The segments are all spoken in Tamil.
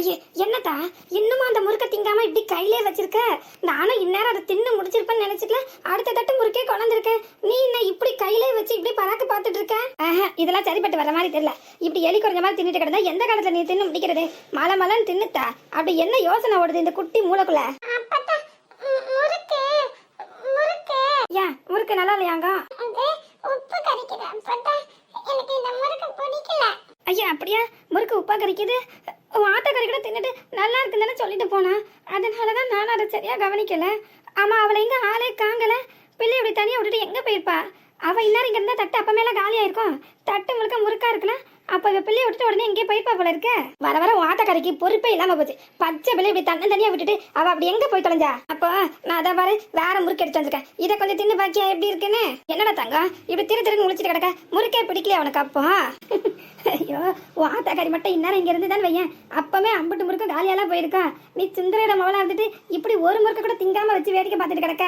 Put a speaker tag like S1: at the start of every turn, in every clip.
S1: ஐயே என்னத்தா இன்னுமா அந்த முறுக்க திங்காம இப்படி கையிலே வச்சிருக்க? நானும் இந்நேரம் அதை தின்னு முடிச்சிருப்பேன்னு நினைச்சுக்கல. அடுத்த தட்டு முறுக்கே கொண்டிருக்கேன். நீ என்ன இப்படி கையிலே வச்சு இப்படி பராக்கு பார்த்துட்டு இருக்க? இதெல்லாம் சரிப்பட்டு வர மாதிரி தெரியல. இப்படி எலி குறைஞ்ச மாதிரி தின்னுட்டு கிடந்தா எந்த காலத்துல நீ தின்னு முடிக்கிறது? மலை மலைன்னு தின்னுத்தா. அப்படி என்ன யோசனை ஓடுது இந்த குட்டி மூளைக்குள்ள? ஏன் முறுக்கு நல்லா இல்லையாங்க? ஐயா அப்படியா? முறுக்கு உப்பா கறிக்குது? ஆட்டக்கறி கூட தின்னுட்டு நல்லா இருக்குன்னு சொல்லிட்டு போனா. அதனாலதான் நானும் அதை சரியா கவனிக்கல. ஆமா, அவளை எங்க ஆளே காங்கல. பிள்ளை இப்படி தனியா விட்டுட்டு எங்க போயிருப்பா? அவ இன்னாரும் இங்க இருந்தா தட்டு அப்ப மேல காலியா இருக்கும். தட்டு முழுக்க முறுக்கா இருக்குல்ல. அப்ப இவ பிள்ளைய விட்டுட்டு உடனே எங்கே போயிருப்பா போல இருக்க. வர வர ஆட்டக்கறிக்கு பொறுப்பே இல்லாம போச்சு. பச்சை பிள்ளை இப்படி தனியா விட்டுட்டு அவ அப்படி எங்க போய் தொலைஞ்சா? அப்போ நான் அதை பாரு வேற முறுக்கு எடுத்து வந்திருக்கேன். இதை கொஞ்சம் தின்னு பாக்கியா எப்படி இருக்குன்னு. என்னடா தங்கம் இப்படி திரு முடிச்சுட்டு கிடக்க? முறுக்கே பிடிக்கலையா உனக்கு? அப்போ ஐயோ, ஆட்டக்கறி மட்டும் இந்நேரம் இங்க இருந்து தான் வையன். அப்பவே அம்பட்டு முறுக்கு காலியெல்லாம் போயிருக்கா. நீ சுந்தரியோட மவளா இருந்துட்டு இப்படி ஒரு முறுக்க கூட திங்காம வச்சு வேடிக்கை பார்த்துட்டு கிடக்க.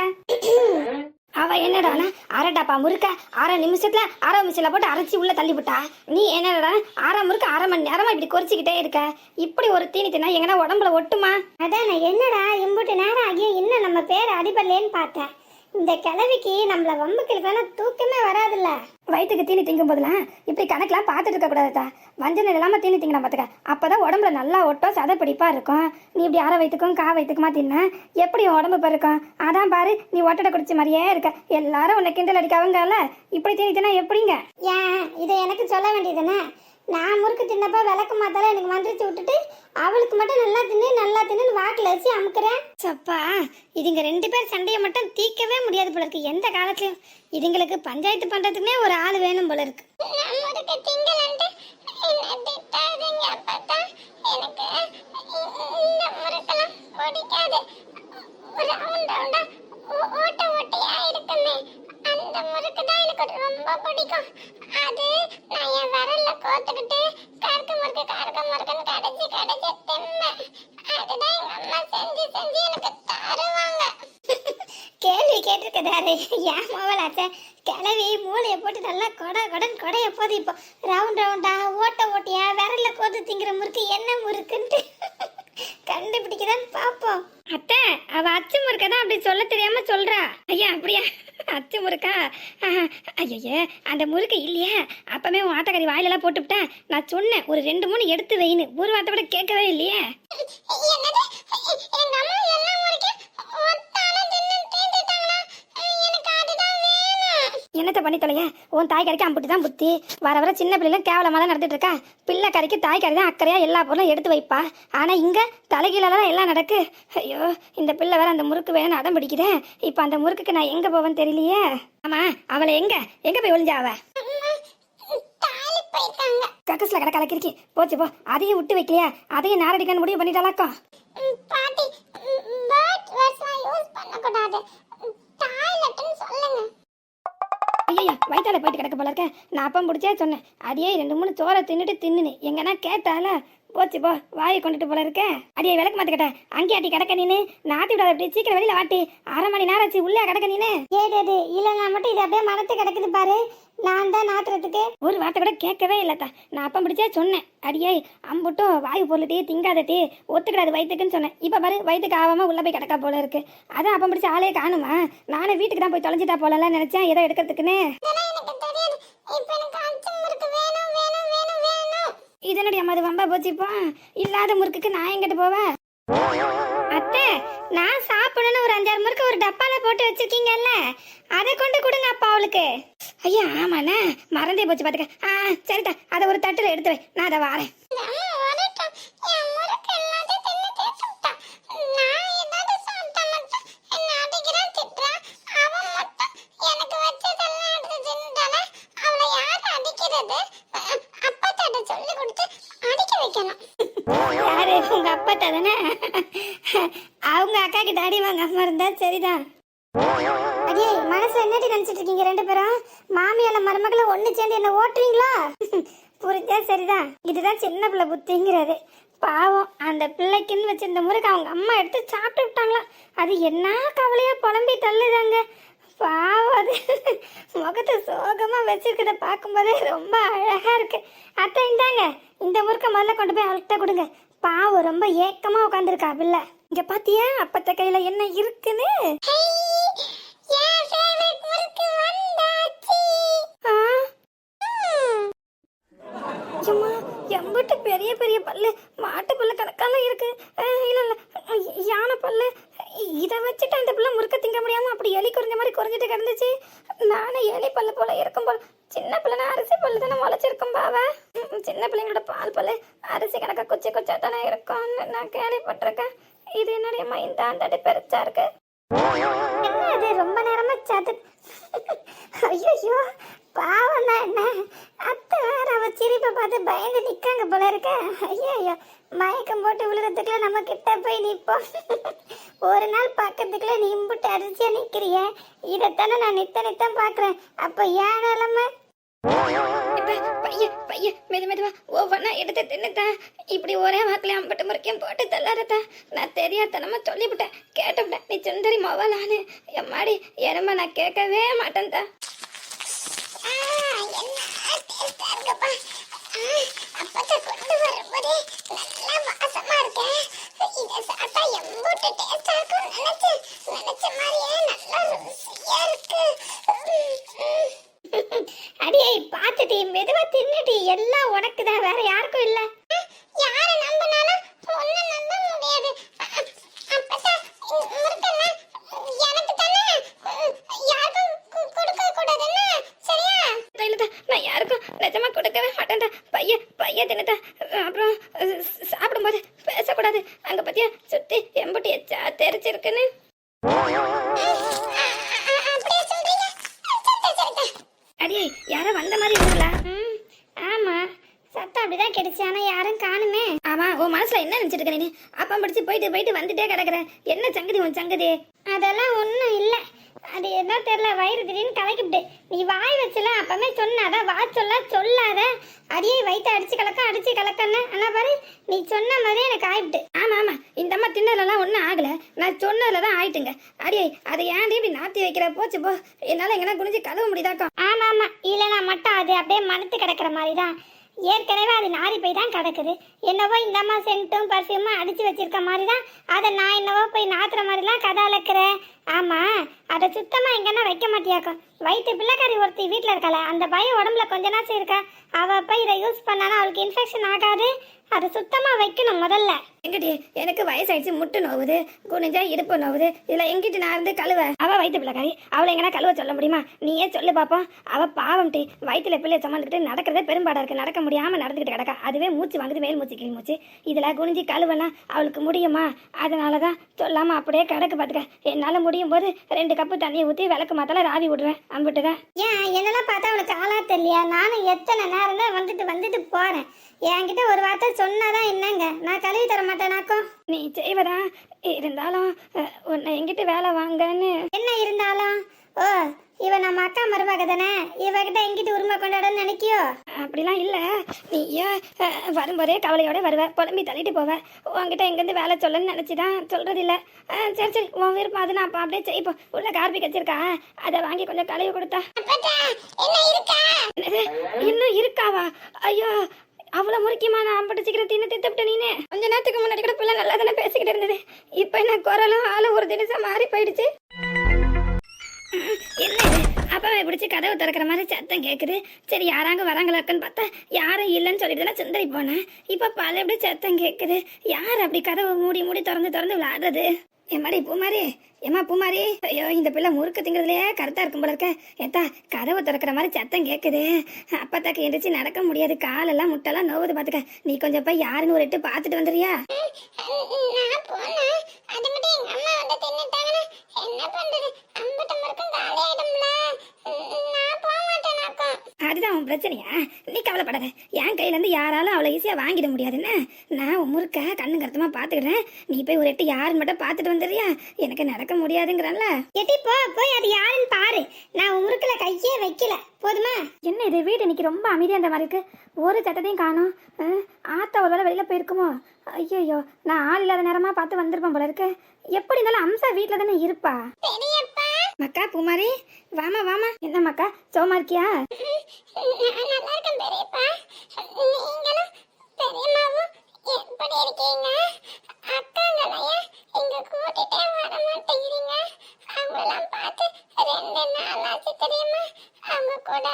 S1: அவ என்னடா அரடாப்பா முறுக்க 1/2 நிமிஷத்துல அரை மிஷின்ல போட்டு அரைச்சி உள்ள தள்ளி விட்டா. நீ என்னடா அரை முறுக்க 1/2 மணி நேரமா இப்படி கொறிச்சிக்கிட்டே இருக்க. இப்படி ஒரு தீனி தின்னா எங்கன்னா உடம்புல ஒட்டுமா?
S2: அதான் என்னடா இம்புட்டு நேரம் ஆகியும் இன்னும் நம்ம பேர் அடிபடலேன்னு பார்த்தேன். இந்த கிழவிக்கு நம்மள வம்புக்களுக்கான தூக்கமே வராதுல்ல.
S1: வயிற்றுக்கு தீனி திங்கும் போதுலாம் இப்படி கணக்கெல்லாம் பார்த்துட்டு இருக்க கூடாதா? வஞ்சனை இல்லாம தீனி திங்கணும் பார்த்துக்க. அப்பதான் உடம்புல நல்லா ஒட்டும் சதப்பிடிப்பா இருக்கும். நீ இப்படி அரை வயிற்றுக்கும் கா வயிற்றுக்குமா தின்ன எப்படி உடம்பு பருக்கும்? அதான் பாரு நீ ஒட்டடை குடிச்ச மாதிரியே இருக்க. எல்லாரும் உன்னை கிண்டல் அடிக்கவங்கல்ல. இப்படி தீனி தின்னா எப்படிங்க?
S2: ஏன் இதை எனக்கு சொல்ல வேண்டியதுதானே? நான் முறுக்கு தின்னப்ப விளக்கு மாத்தால எனக்கு மந்திரிச்சு விட்டுட்டு அவளுக்கு மட்டும் நல்லா தின்னு வாக்கில் வச்சு அமுக்குறேன்.
S1: சப்பா, இதுங்க 2 பேர் சண்டையை மட்டும் தீக்கவே முடியாது போல இருக்கு எந்த காலத்துலயும். இதுங்களுக்கு பஞ்சாயத்து பண்றதுக்குன்னே ஒரு ஆள் வேணும் போல இருக்கு.
S2: அந்த முறுக்கு தான் எனக்கு ரொம்ப பிடிக்கும். அது நான் என் விரல்ல கோத்துக்கிட்டு கறக்க முறுக்குன்னு கடைச்சி தின்ன. அதுதான் எங்க அம்மா செஞ்சு எனக்கு தருவாங்க. கேள்வி கேட்டிருக்கதாரு ஏன் மோவலாச்ச கிளவி மூளையை போட்டு நல்லா கொடைய போது இப்போ ரவுண்டா ஓட்டியா விரல்ல கோத்து திங்கிற முறுக்கு என்ன முறுக்குன்ட்டு கண்டுபிடிக்கதான் பாப்போம்.
S1: அத்தை, அவ அச்சு முறுக்க தான் அப்படி சொல்ல தெரியாம சொல்றா. ஐயா அப்படியா? அச்சு முறுக்கா? ஐயே, அந்த முறுக்கு இல்லையா? அப்பவே உன் ஆட்டக்கறி வாயிலெல்லாம் போட்டுவிட்டேன். நான் சொன்னேன் ஒரு 2-3 எடுத்து வைன்னு. ஒரு வார்த்தை கூட கேட்கவே இல்லையே. என்னத்தை பண்ணி தொலைய? உன் தாய் கறிக்கு அம்பிட்டு தான் புத்தி. வர வர சின்ன பிள்ளைலாம் கேவலமாக தான் நடந்துட்டு இருக்கா. பிள்ளை கறிக்கு தாய் கறி தான் அக்கறையா எல்லா பொருளும் எடுத்து வைப்பா. ஆனா இங்க தலைகீழதான் எல்லாம் நடக்கு. ஐயோ, இந்த பிள்ளை வேற அந்த முறுக்கு வேணும்னு அடம் பிடிக்குதே. இப்ப அந்த முறுக்குக்கு நான் எங்க போவேன்னு தெரியலையே. ஆமா, அவளை எங்க போய் ஒளிஞ்சா? அவ கக்கஸ்ல கடை கலக்கிருக்கி போச்சு போ. அதையும் விட்டு வைக்கலையா? அதையும் நாரடிக்கான்னு முடிவு பண்ணிட்டாலாக்கா.
S2: பாட்டி பேட் வேர்ட்ஸ்லாம் யூஸ் பண்ண கூடாது. டாய்லெட்னு சொல்லுங்க.
S1: ஐயா, வயிற்றால போயிட்டு கிடக்க போல இருக்க. நான் அப்பம் பிடிச்சே சொன்னேன். அடியே 2-3 சோறை தின்னுன்னு எங்கன்னா கேட்டால போச்சு போ. வாயை கொண்டுட்டு போல இருக்க. அடியே விளக்கு மாத்துக்கிட்ட அங்கே ஆட்டி கிடக்க நீனு. நாத்தி விடாத அப்படி சீக்கிரம் வெளியில வாட்டி. 1/2 மணி நேரம் ஆச்சு உள்ளே கிடக்க நீனு.
S2: ஏது இல்லைன்னா மட்டும் இது அப்படியே மனத்து கிடக்குது பாரு. நான் தான் நாத்துறதுக்கு
S1: ஒரு வார்த்தை கூட கேட்கவே இல்லத்தா. நான் அப்பம் பிடிச்சே சொன்னேன். அடியே அம்புட்டும் வாயு பொருள்டே திங்காதட்டி ஒத்துக்கிடாது வயிற்றுக்குன்னு சொன்னேன். இப்போ பாரு வயிற்றுக்கு ஆகாம உள்ள போய் கிடக்கா போல இருக்கு. அதான் அப்பம் பிடிச்ச ஆளே காணுமா? நானே வீட்டுக்கு தான் போய் தொலைஞ்சிட்டா போலலாம் நினைச்சேன் ஏதோ எடுக்கிறதுக்குன்னு. இதனுடைய அம்மா வம்பா போச்சுப்பா. இல்லாத முறுக்குக்கு நான் எங்கிட்டு போவேன்? அத்தை, நான் சாப்பிடணும்னு ஒரு 5-6 முறுக்கு ஒரு டப்பால போட்டு வச்சிருக்கீங்கல்ல, அதை கொண்டு கொடுங்க அப்பா அவளுக்கு. ஐயா ஆமாண்ணே, மறந்தே போச்சு பாத்துக்க. சரிதா, அதை ஒரு தட்டுல எடுத்து வை, நான் அதை வாரேன். யாரு? உங்க அப்பா தானே? அவங்க அக்கா கிட்ட அடி வாங்க அம்மா இருந்தா சரிதான்.
S2: அடே மனசுல என்னடி நினைச்சிட்டு இருக்கீங்க 2 பேரும்? மாமியால மருமகளை ஒண்ணு சேர்ந்து என்ன ஓட்டுறீங்களா?
S1: புரிஞ்சா சரிதான். இதுதான் சின்ன பிள்ளை புத்திங்கிறது. பாவம் அந்த பிள்ளைக்குன்னு வச்சிருந்த முறைக்கு அவங்க அம்மா எடுத்து சாப்பிட்டு விட்டாங்களா. அது என்ன கவலையா புலம்பி தள்ளுதாங்க. பாவம், அது முகத்தை சோகமா வச்சிருக்கத பார்க்கும்போதே ரொம்ப அழகா இருக்கு. அத்தை இந்தாங்க, இந்த முறுக்க முதல்ல கொண்டு போய் அவள்கிட்ட கொடுங்க. பாவம் ரொம்ப ஏக்கமா உட்காந்துருக்கா பிள்ளை. இங்க பாத்தியா அப்பத்த கையில என்ன இருக்குன்னு?
S2: என் ஃபேவரட் முறுக்கு வந்தாச்சு.
S1: ஆ? சும்மா எம்பிட்டு பெரிய பெரிய பல்லு, மாட்டு பல்லு கணக்கால இருக்கு. இல்ல இல்ல யானை பல்லு. இதை வச்சுட்டு அந்த பிள்ளை முறுக்க திங்க முடியாம அப்படி எலி குறைஞ்ச மாதிரி குறைஞ்சிட்டு கிடந்துச்சு. நானே எலி பல்லு போல இருக்கும் போல. சின்ன பிள்ளைனா அரிசி பல்லு தானே முளைச்சிருக்கும் பாவ. சின்ன பிள்ளைங்களோட பால் பல்லு அரிசி கணக்கா குச்சி குச்சா தானே இருக்கும்னு நான் கேள்விப்பட்டிருக்கேன். இது என்னடியம்மா இந்த ஆண்டாடி பெருசா இருக்கு. அது ரொம்ப நேரமா சது. ஐயோ பாவம் தான் என்ன. அத்தை வேற அவ சிரிப்பை பார்த்து பயந்து நிக்காங்க போல இருக்க. ஐயோ மயக்கம் போட்டு விழுறதுக்குள்ள நம்ம கிட்ட போய் நிப்போம். ஒரு நாள் பக்கத்துக்குள்ள நீ இம்புட்டு அரிசியா நிக்கிறிய, இதைத்தானே நான் நித்தம் பாக்குறேன். அப்ப ஏன் நிலைமை? பையன் பையன் மெதுவா ஒவ்வொன்னா எடுத்து தின்னுட்டேன். இப்படி ஒரே வாக்கில அம்பட்டு முறைக்கும் போட்டு தள்ளாரத்தா. நான் தெரியாதனமா சொல்லிவிட்டேன், கேட்டுவிட்டேன். நீ சுந்தரி மொவலான்னு. எம்மாடி எருமை நான் கேட்கவே மாட்டேன்தா.
S2: அப்பத்தை கொண்டு வரும்போதே நல்லா வாசமா இருக்கேன். இதை சாப்பிட்டா எம்பூட்டு டேஸ்டா இருக்கும் நினைச்ச மாதிரியே நல்லா ருசியா இருக்கு.
S1: அடியே பார்த்துட்டி மெதுவா தின்னுட்டி. எல்லாம் உனக்கு தான், வேற யாருக்கும் இல்ல.
S2: யாரை நம்பினாலும் ஒண்ணு நம்ப முடியாது. அப்பத்தா முறுக்கெல்லாம் எனக்கு தானே, யாருக்கும் கொடுக்க கூடாதுன்னு சரியா?
S1: நான் யாருக்கும் நிஜமா கொடுக்கவே மாட்டேன்டா. பையன் தின்னுட்டா. அப்புறம் சாப்பிடும்போது பேசக்கூடாது. அங்க பத்தியா சுத்தி எம்புட்டி எச்சா தெரிச்சிருக்குன்னு.
S2: அப்படியே சொல்றீங்க? சரி.
S1: அடியே யாரோ வந்த மாதிரி இருக்குங்களா? ஆமா சத்தம் அப்படிதான் கிடைச்சு. ஆனா யாரும் காணுமே. ஆமா உன் மனசுல என்ன நினைச்சிட்டு இருக்க நீ? அப்பம் படிச்சு போயிட்டு வந்துட்டே கிடக்குற. என்ன சங்கதி உன் சங்கதி? அதெல்லாம் ஒண்ணும் இல்ல. அது என்ன தெரியல, வயிறு திடீர்னு கலக்கிவிட்டு. நீ வாய் வச்சல அப்பமே சொன்னாத, வா சொல்லாத. அடியே வயிற்று அடிச்சு கலக்கன்னு. ஆனா பாரு நீ சொன்ன மாதிரி எனக்கு ஆயிட்டு. ஆமா இந்த அம்மா தின்னதுலாம் ஒன்றும் ஆகல. நான் சொன்னதுலதான் ஆயிட்டுங்க. அடியே அதை ஏன்டி இப்படி நாத்தி வைக்கிற? போச்சு போ. என்னால எங்கன்னா குனிஞ்சு கழுவ முடியுதாக்கா? ஆமா இல்லைனா மட்டும் அது அப்படியே மனத்து கிடக்குற மாதிரி தான். ஏற்கனவே அது நாரி போய் தான் கிடக்குது. என்னவோ இந்த அம்மா சென்ட்டும் பர்ஃப்யூமும் அடிச்சு வச்சிருக்க மாதிரி தான். அதை நான் என்னவோ போய் நாத்துற மாதிரிலாம் கதை அளக்குறேன். ஆமா அதை சுத்தமா எங்கன்னா வைக்க மாட்டியாக்கும். வயிற்று பிள்ளைக்காரி ஒருத்தி வீட்டில் இருக்காள, அந்த பயம் உடம்புல கொஞ்ச நாச்சும் இருக்கா. அவ போய் இதை யூஸ் பண்ணானா அவளுக்கு இன்ஃபெக்ஷன் ஆகாது. அதை சுத்தமா வைக்கணும் முதல்ல. எங்கிட்ட எனக்கு வயசாயிடுச்சு, முட்டு நோவுது, குனிஞ்சா இடுப்பு நோவுது. இதுல எங்கிட்ட நான் இருந்து கழுவ? அவ வயிற்று பிள்ளைக்காரி, அவளை எங்கன்னா கழுவ சொல்ல முடியுமா? நீயே சொல்லு பாப்போம். அவ பாவம் டி, வயிற்றுல பிள்ளைய சுமந்துக்கிட்டு நடக்கிறதே பெரும்பாடா இருக்கு. நடக்க முடியாம நடந்துக்கிட்டு கிடக்கா. அதுவே மூச்சு வாங்குது, மேல் மூச்சு கீழ் மூச்சு. இதுல குனிஞ்சு கழுவனா அவளுக்கு முடியுமா? அதனாலதான் சொல்லாம அப்படியே கிடக்கு. பாத்துக்க, என்னால முடியும் போது 2 கப்பு தண்ணியை ஊற்றி விளக்கு மாத்தால ராவி விடுவேன். அம்பிட்டுதான். ஏன் என்னெல்லாம் பார்த்தா அவளுக்கு ஆளா தெரியலையா? நானும் எத்தனை நேரம் தான் வந்துட்டு போறேன். என்கிட்ட ஒரு வார்த்தை சொன்னாதான் என்னங்க, நான் கழுவி தர மாட்டேனாக்கும். நீ செய்வதா இருந்தாலும் உன்னை எங்கிட்ட வேலை வாங்கன்னு. என்ன இருந்தாலும்? ஓ இவ நம்ம அக்கா மருமக தானே, இவகிட்ட எங்கிட்ட உரிமை கொண்டாடன்னு நினைக்கியோ? அப்படிலாம் இல்லை. நீ ஏன் வரும்போதே கவலையோட வருவ, புலம்பி தள்ளிட்டு போவ. உங்ககிட்ட எங்கேருந்து வேலை சொல்லணும்னு நினச்சிதான் சொல்றது இல்லை. சரி உன் விருப்பம். அது நான் அப்படியே செய்ப்போம். உள்ள கார்பிக் வச்சிருக்கா, அதை வாங்கி கொஞ்சம் கழுவி கொடுத்தா. இன்னும் இருக்காவா? ஐயோ அவ்வளோ முக்கியமா நான் அம்பட்டு சீக்கிரம் தின்னுட்டு நீனே. கொஞ்ச நேரத்துக்கு முன்னாடி கூட பிள்ளை நல்லா தானே பேசிக்கிட்டு இருந்தது. இப்போ என்ன குரலும் ஆளும் ஒரு தினசா மாறி போயிடுச்சு. என்ன இது? அப்பவே பிடிச்சி கதவு திறக்கிற மாதிரி சத்தம் கேட்குது. சரி யாராங்க வராங்களாக்குன்னு பார்த்தா யாரும் இல்லைன்னு சொல்லிட்டு தானே சுந்தரி போனேன். இப்போ பல எப்படி சத்தம் கேட்குது? யார் அப்படி கதவை மூடி திறந்து விளையாடுறது? எம்மாடி பூமாரி, ஏமா பூமாரி. ஐயோ இந்த பிள்ளை முறுக்கு திங்கிறதுலையே கருத்தா இருக்கும் போல இருக்க. ஏத்தா கதவை திறக்கிற மாதிரி சத்தம் கேட்குது. அப்பத்தாக்கு எந்திரிச்சு நடக்க முடியாது, காலெல்லாம் முட்டெல்லாம் நோவுது. பார்த்துக்க, நீ கொஞ்சம் போய் யாருன்னு ஒரு எட்டு பார்த்துட்டு வந்துடுறியா? அதுதான் உன் பிரச்சனையா? நீ கவலைப்படாத. என் கையில இருந்து யாராலும் அவ்வளோ ஈஸியா வாங்கிட முடியாதுன்னு நான் உன் முறுக்க கண்ணு கருத்தமா பாத்துக்கிறேன். நீ போய் ஒரு எட்டு யாருன்னு மட்டும் பாத்துட்டு வந்துடுறியா? எனக்கு நடக்க முடியாதுங்கிறல்ல. எட்டி போய் அது யாருன்னு பாரு. நான் உன் முறுக்குல கையே வைக்கல, போதுமா? என்ன இது வீடு இன்னைக்கு ரொம்ப அமைதியா அந்த மாதிரி இருக்கு. ஒரு சட்டத்தையும் காணும். ஆத்தா ஒரு வேளை வெளியில போயிருக்குமோ? ஐயோ நான் ஆள் இல்லாத நேரமா பார்த்து வந்திருப்பேன் போல இருக்கு. எப்படி இருந்தாலும் அம்சா வீட்டுல தானே இருப்பா. மக்கா பூமாரி வாமா. என்ன மக்கா சோமா இருக்கியா?
S2: நல்லா இருக்கேன் பெரியப்பா. நீங்களும் பெரியம்மாவும் எப்படி எப்படி இருக்கீங்க? அக்காங்களையா இங்க கூட்டிட்டே வர மாட்டேங்கிறீங்க? அவங்களெல்லாம் பார்த்து 2 நாள் ஆச்சு தெரியுமா? அவங்க கூட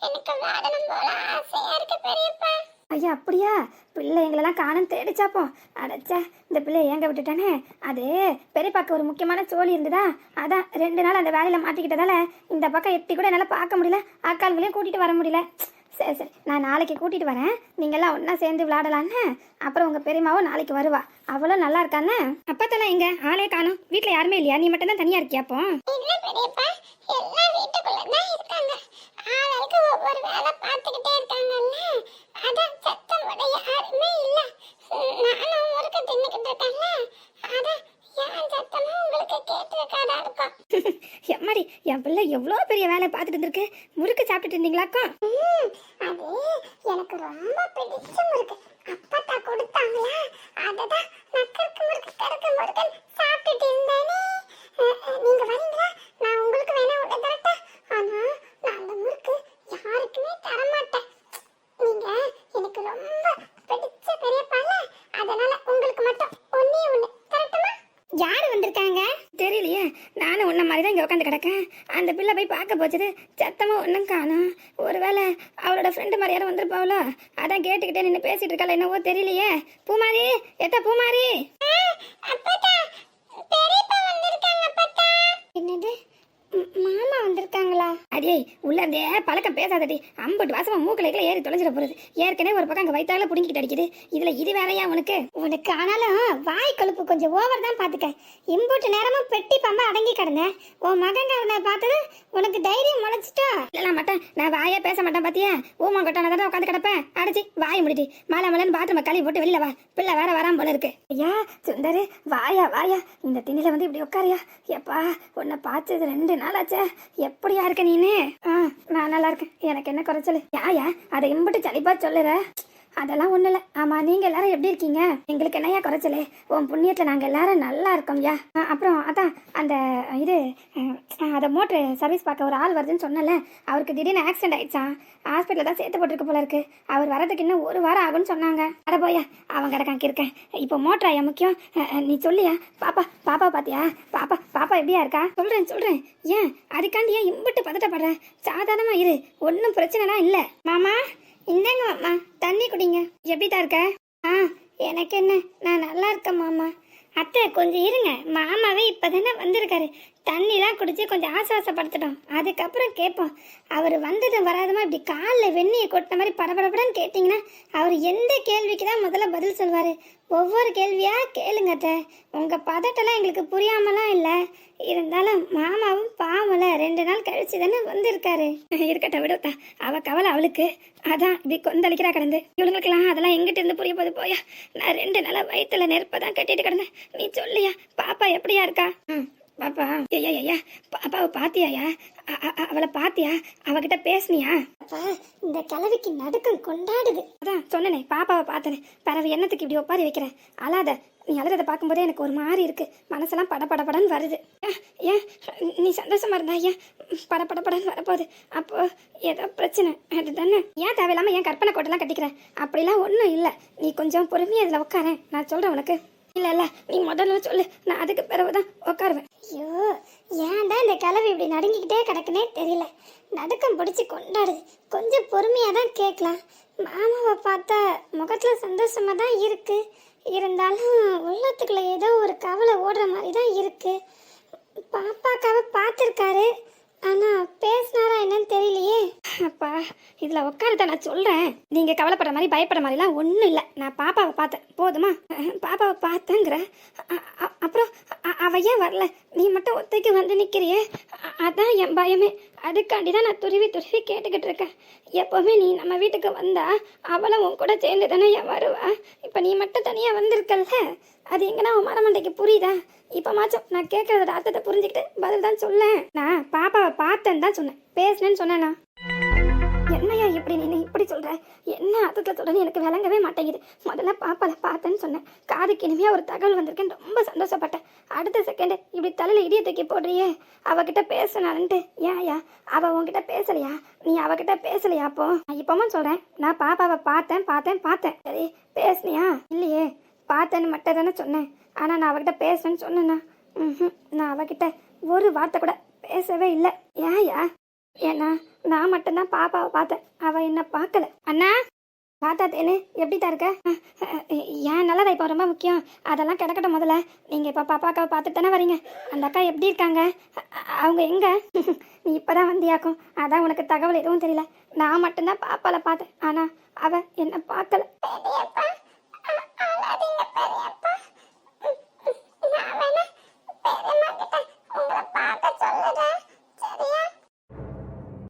S2: எனக்கு விளையாடணும் போல ஆசையா இருக்கு பெரியப்பா.
S1: ஐயா அப்படியா? பிள்ளை எங்களெல்லாம் காணும் தேடிச்சாப்போ. அடைச்சா இந்த பிள்ளையை ஏங்க விட்டுட்டானே. அது பெரியப்பாக்கு ஒரு முக்கியமான சோழி இருந்ததா, அதான் 2 நாள் அந்த வேலையில் மாட்டிக்கிட்டதால இந்த பக்கம் எட்டி கூட என்னால் பார்க்க முடியல, ஆட்கால்களையும் கூட்டிகிட்டு வர முடியல. சரி சரி, நான் நாளைக்கு கூட்டிகிட்டு வரேன், நீங்கள்லாம் ஒன்றா சேர்ந்து விளையாடலான்னு. அப்புறம் உங்கள் பெரியம்மாவும் நாளைக்கு வருவா, அவளும் நல்லா இருக்கான்னு. அப்பத்தெல்லாம் எங்க ஆளே காணும், வீட்டில் யாருமே இல்லையா? நீ மட்டும் தான் தனியாக இருக்கியாப்போ?
S2: இல்ல பெரியப்பா, எல்லாம் வீட்டுக்குள்ள தான் இருக்காங்க. ஆளுக்கு ஒவ்வொரு வேலை பார்த்துக்கிட்டே இருக்காங்கல்ல, அதான் சத்தம் போட யாருமே இல்ல. நானும் முறுக்கு தின்னுக்கிட்டு இருக்கேன்ல, அதான் என் சத்தமும் உங்களுக்கு கேட்டிருக்காதா இருக்கும்.
S1: எம்மாடி, என் பிள்ளை எவ்வளோ பெரிய வேலை பார்த்துட்டு இருந்திருக்கு. முறுக்கு சாப்பிட்டுட்டு இருந்தீங்களாக்கோ?
S2: அது எனக்கு ரொம்ப பிடிச்ச முறுக்கு. அப்பத்தா கொடுத்தாங்களா, அததான் நக்கருக்கு முறுக்கு கருக்கு முறுக்கு சாப்பிட்டுட்டு இருந்தேனே. நீங்க வரீங்களா? நான் உங்களுக்கு வேணா உள்ள தரட்டா? ஆனா நான் அந்த முறுக்கு யாருக்குமே தர மாட்டேன். நீங்க எனக்கு ரொம்ப பிடிச்ச பெரியப்பால, அதனால உங்களுக்கு மட்டும் ஒண்ணே ஒண்ணு தரட்டுமா?
S1: யார் வந்திருக்காங்க தெரியலையே. நானும் உன்ன மாதிரி தான் இங்கே உட்காந்து கிடக்கேன். அந்த பிள்ளை போய் பார்க்க போச்சுது, சத்தமாக ஒன்றும் காணும். ஒருவேளை அவளோட ஃப்ரெண்டு மாதிரி யாரும் வந்திருப்பாவளோ, அதான் கேட்டுக்கிட்டே நின்று பேசிட்டு இருக்காள் என்னவோ தெரியலையே. பூமாரி, எத்த பூமாரி.
S2: அப்பத்தா பெரியப்பா வந்திருக்காங்க அப்பத்தா.
S1: என்னது, மாமா வந்திருக்காங்களா? அடியே உள்ள இருந்தே பழக்கம் பேசாதடி. 50 வாசமா மூக்கலைக்குள்ள ஏறி தொலைஞ்சிட போறது. ஏற்கனவே ஒரு பக்கம் அங்கே வயிற்றால புடுங்கிட்டு அடிக்குது, இதுல இது வேறையா உனக்கு?
S2: உனக்கு ஆனாலும் வாய் கொழுப்பு கொஞ்சம் ஓவர் தான் பாத்துக்க. இம்புட்டு நேரமும் பெட்டி பம்ப அடங்கி கிடந்தேன். உன் மகங்காரனை பார்த்தது உனக்கு தைரியம் முளைச்சிட்டா?
S1: இல்லலாம் மாட்டேன், நான் வாயே பேச மாட்டேன். பாத்தியா, ஊமா கொட்டான தான் உட்காந்து கிடப்பேன். அடிச்சு வாய் முடிட்டி மலை மலைன்னு பாத்ரூம் கழுவி போட்டு வெளியில வா, பிள்ளை வேற வராம போல இருக்கு. ஐயா சுந்தரு, வாயா வாயா, இந்த திணில வந்து இப்படி உட்காரியா. எப்பா உன்னை பார்த்தது 2 நாள் ஆச்சே. எப்படியா இருக்க நீனு? நான் நல்லா இருக்கேன், எனக்கு என்ன குறைச்சல்? யாயா அதை இம்புட்டு சளிப்பா சொல்லுற? அதெல்லாம் ஒன்றும் இல்லை. ஆமாம், நீங்கள் எல்லாரும் எப்படி இருக்கீங்க? எங்களுக்கு என்னையா குறைச்சலே? உன் புண்ணியத்தில் நாங்கள் எல்லாரும் நல்லா இருக்கோம்யா. அப்புறம் அதான் அந்த இது அதை மோட்ரு சர்வீஸ் பார்க்க ஒரு ஆள் வருதுன்னு சொன்னல, அவருக்கு திடீர்னு ஆக்சிடென்ட் ஆயிடுச்சான். ஹாஸ்பிட்டலில் தான் சேர்த்து போட்டிருக்கு போல இருக்கு. அவர் வரதுக்கு இன்னும் 1 வாரம் ஆகும்னு சொன்னாங்க. அட போயா, அவன் கிடக்காங்க இருக்கேன். இப்போ மோட்ராயா முக்கியம்? நீ சொல்லியா? பாப்பா பார்த்தியா? பாப்பா எப்படியா இருக்கா? சொல்கிறேன். ஏன் அதுக்காண்டி ஏன் இம்புட்டு பதட்டப்படுற? சாதாரணமாக இரு, ஒன்றும் பிரச்சனைலாம் இல்லை. மாமா இந்தாங்க மாமா, தண்ணி குடிங்க. எப்படிதான் இருக்க? எனக்கு என்ன, நான் நல்லா இருக்கேன் மாமா. அத்தை கொஞ்சம் இருங்க, மாமாவே இப்போதானே வந்திருக்காரு. தண்ணிலாம் குடிச்சு கொஞ்சம் ஆசுவாசப்படுத்திட்டோம், அதுக்கப்புறம் கேட்போம். அவர் வந்தது வராதமா இப்படி காலில் வெந்நியை கொட்டின மாதிரி படபடப்படன்னு கேட்டிங்கன்னா அவர் எந்த கேள்விக்கு தான் முதல்ல பதில் சொல்வார்? ஒவ்வொரு கேள்வியாக கேளுங்க அத்தை. உங்கள் பதட்டெல்லாம் எங்களுக்கு புரியாமலாம் இல்லை, இருந்தாலும் மாமாவும் பாவல 2 நாள் கழிச்சு தானே வந்திருக்காரு. இருக்கட்ட விடுத்தா, அவ கவலை அவளுக்கு, அதான் இப்படி கொந்தளிக்கிறா கிடந்து. இவங்களுக்கெல்லாம் அதெல்லாம் எங்கிட்ட இருந்து புரிய போது போயா. நான் 2 நாளாக வயிற்றுல நெருப்பதான் கட்டிட்டு கிடந்தேன். நீ சொல்லியா பாப்பா எப்படியா இருக்கா? பாப்பா ஐயா பாப்பாவை பாத்தியாயா? அவளை பாத்தியா? அவகிட்ட பேசுனியா?
S2: இந்த கிழவிக்கு நடுக்கம் கொண்டாடுது.
S1: அதான் சொன்னனே, பாப்பாவை பார்த்தனே. பறவை என்னத்துக்கு இப்படி ஒப்பாரி வைக்கிற? அழாத. நீ அழுறதை பார்க்கும்போதே எனக்கு ஒரு மாதிரி இருக்கு, மனசெல்லாம் படபடன்னு வருது. ஏன் நீ சந்தோஷமா இருந்தா ஏன் படபடன்னு வரப்போகுது? அப்போ ஏதோ பிரச்சனை அதுதானே? ஏன் தேவையில்லாமல் ஏன் கற்பனை கோட்டெல்லாம் கட்டிக்கிற? அப்படிலாம் ஒன்றும் இல்லை, நீ கொஞ்சம் பொறுமையாக இதில் உட்காரேன், நான் சொல்கிறேன் உனக்கு. இல்லை நீ முதல்ல சொல்லு, நான் அதுக்கு பிறகுதான் உட்காருவேன்.
S2: ஐயோ, ஏன் தான் இந்த கிழவி இப்படி நடுங்கிக்கிட்டே கிடக்குனே தெரியல. நடுக்கம் பிடிச்சி கொண்டாடுது. கொஞ்சம் பொறுமையாக தான் கேட்கலாம். மாமாவை பார்த்தா முகத்தில் சந்தோஷமாக தான் இருக்கு, இருந்தாலும் உள்ளத்துக்குள்ள ஏதோ ஒரு கவலை ஓடுற மாதிரி தான் இருக்கு. பாப்பாக்காவை பார்த்துருக்காரு, ஆனால் பேசினாரா என்னன்னு தெரியலையே.
S1: அப்பா இதில் உட்காரத நான் சொல்கிறேன். நீங்கள் கவலைப்படுற மாதிரி பயப்படுற மாதிரிலாம் ஒன்றும் இல்லை. நான் பாப்பாவை பார்த்தேன், போதுமா? பாப்பாவை பார்த்தேங்கிற அப்புறம் அவ ஏன் வரல? நீ மட்டும் ஒத்தைக்கு வந்து நிற்கிறியே, அதான் என் பயமே. அதுக்காண்டி தான் நான் துருவி கேட்டுக்கிட்டு இருக்கேன். எப்போவுமே நீ நம்ம வீட்டுக்கு வந்தா அவளும் உன் கூட சேர்ந்து தானே ஏன் வருவா? இப்போ நீ மட்டும் தனியாக வந்திருக்கல்ல, அது எங்கன்னா உன் மனமண்டைக்கு புரியுதா? இப்போ மாச்சம் நான் கேட்கறத அர்த்தத்தை புரிஞ்சுக்கிட்டு பதில் தான் சொல்லேன். நான் பாப்பாவை பார்த்தேன்னு தான் சொன்னேன், பேசுனேன்னு சொன்னேண்ணா. என்னையா இப்படி நீ இப்படி சொல்ற? என்ன அர்த்தத்தில் சொல்றேன்னு எனக்கு விளங்கவே மாட்டேங்குது. முதல்ல பாப்பாவை பார்த்தேன்னு சொன்னேன், காதுக்கு இனிமையாக ஒரு தகவல் வந்திருக்கேன்னு ரொம்ப சந்தோஷப்பட்டேன். அடுத்த செகண்டு இப்படி தலையில் இடிய தூக்கி போடுறியே. அவகிட்ட பேசினான்ட்டு. ஏன்யா அவ உன்கிட்ட பேசலையா? நீ அவகிட்ட பேசலையா? அப்போ நான் இப்போவும் சொல்கிறேன், நான் பாப்பாவை பார்த்தேன். சரி பேசுனியா? இல்லையே. பார்த்தேன்னு மட்டும் தானே சொன்னேன். ஆனால் நான் அவகிட்ட பேசுறேன்னு சொன்னேன்னா நான் அவகிட்ட ஒரு வார்த்தை கூட பேசவே இல்லை. ஏயா? ஏன்னா நான் மட்டும்தான் பாப்பாவை பார்த்தேன், அவள் என்ன பார்க்கல. அண்ணா பார்த்தா தேனு எப்படி தான் இருக்க? ஏன் நல்லதா இப்போ ரொம்ப முக்கியம். அதெல்லாம் கிடக்கட்டும். முதல்ல நீங்கள் இப்போ பாப்பாக்காவை பார்த்துட்டு தானே வரீங்க. அந்த அக்கா எப்படி இருக்காங்க? அவங்க எங்க? நீ இப்போதான் வந்தியாக்கும், அதான் உனக்கு தகவல் எதுவும் தெரியல. நான் மட்டும்தான் பாப்பால பார்த்தேன், ஆனால் அவ என்ன பார்க்கல.
S2: பெரியப்பா, அழாதீங்க பெரியப்பா.